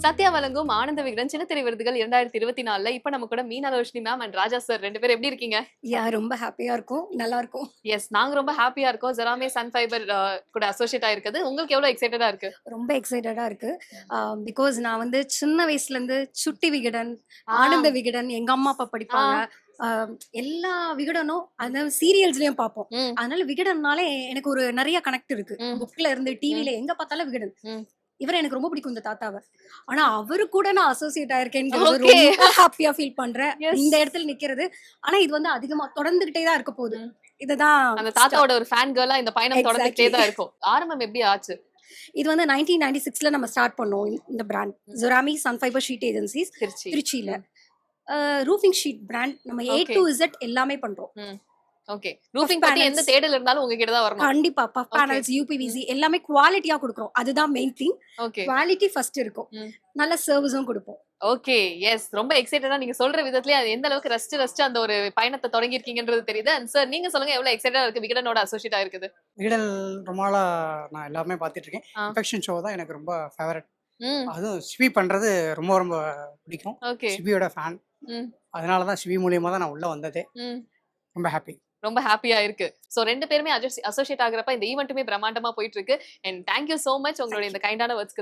சத்யா வழங்கும் ஆனந்த விகடன் சின்னத்திரை விருதுகள் 2024ல இப்ப நம்ம கூட மீனாலோஷினி மேம் அண்ட் ராஜா சார் 2 பேரும் எப்படி இருக்கீங்க? ரொம்ப ஹாப்பியா இருக்கும், நல்லா இருக்கும். எஸ், நாங்க ரொம்ப ஹாப்பியா இருக்கோம். ஜெராமே சன் ஃபைபர் கூட அசோசியேட் ஆயிருக்குது. உங்களுக்கு எவ்வளவு எக்ஸைட்டடா இருக்கு? ரொம்ப எக்ஸைட்டடா இருக்கு. பிகாஸ் நான் வந்து சின்ன வயசுல இருந்து சுட்டி விகடன், ஆ. ஆனந்த விகடன் எங்க அம்மா அப்பா படிப்பாங்க. எல்லா விகடனும் அந்த சீரியல்ஸ்லயும் பார்ப்போம். ம். அதனால விகடன்னாலே எனக்கு ஒரு நிறைய கனெக்ட் இருக்கு. ம். புக்ல இருந்து டிவில எங்க பார்த்தாலும் விகடன். ம். இவரை எனக்கு ரொம்ப பிடிக்கும் இந்த தாத்தாவை. ஆனா அவரு கூட நான் அசோசியேட் ஆயிருக்கேன்னு Okay. ரொம்ப ஹாப்பியா ஃபீல் பண்றேன். Yes. இந்த இடத்துல நிக்கிறது. ஆனா இது வந்து அதிகமா தொடர்ந்துகிட்டே தான் இருக்க போகுது. ம். இதுதான் அந்த தாத்தாவோட ஒரு ஃபேன் கேர்லா இந்த பயணம் Exactly. தொடர்ந்துட்டே தான் இருக்கும். ஆரம்பம் எப்படி ஆச்சு? இது வந்து 1996ல நம்ம ஸ்டார்ட் பண்ணோம் இந்த பிராண்ட். ஜெராமி sun fibre sheet agencies Trichy. திருச்சியில. ரூஃபிங் ஷீட் பிராண்ட் நம்ம A Okay. to Z எல்லாமே பண்றோம். ஓகே. ரூஃபிங் பத்தி panels. எந்த தேடல் இருந்தாலும் உங்ககிட்ட தான் வரணும். கண்டிப்பா பஃப் Okay. பேனல்ஸ், யூபிவிசி எல்லாமே குவாலிட்டியா கொடுக்குறோம். அதுதான் main thing. Okay. Quality first இருக்கும். ம். நல்ல சர்வீஸும் கொடுப்போம். ஓகே. எஸ், ரொம்ப எக்ஸைட்டடா நீங்க சொல்ற விதத்திலே அது எந்த அளவுக்கு ரசிச்சு அந்த ஒரு பயணத்தை தொடங்கி இருக்கீங்கன்றது தெரியுது. அண்ட் சார் நீங்க சொல்லுங்க எவ்வளவு எக்ஸைட்டடா இருக்கு விகடனோட அசோசியேட் ஆயிருக்குது? விகடன் ரொம்ப நாளா நான் எல்லாமே பார்த்துட்டு இருக்கேன். ஆ. அஃபெக்ஷன் ஷோ தான் எனக்கு ரொம்ப ஃபேவரட். ம். அதுவும் சிவி பண்றது ரொம்ப ரொம்ப பிடிக்கும். ஓகே. சிவியோட ஃபேன். ம். அதனால தான் சிவி மூலியமா தான் நான் உள்ள வந்ததே. ம். ரொம்ப ஹாப்பி. ரொம்ப ஹாப்பியா இருக்கு. சோ 2 பேருமே அசோசியேட் ஆகுறப்ப இந்த ஈவென்ட்டுமே பிரம்மாண்டமா போயிட்டு இருக்கு. அண்ட் தேங்க்யூ சோ மச் உங்களுடைய இந்த கைண்டான வேர்ட்ஸ்க்கு.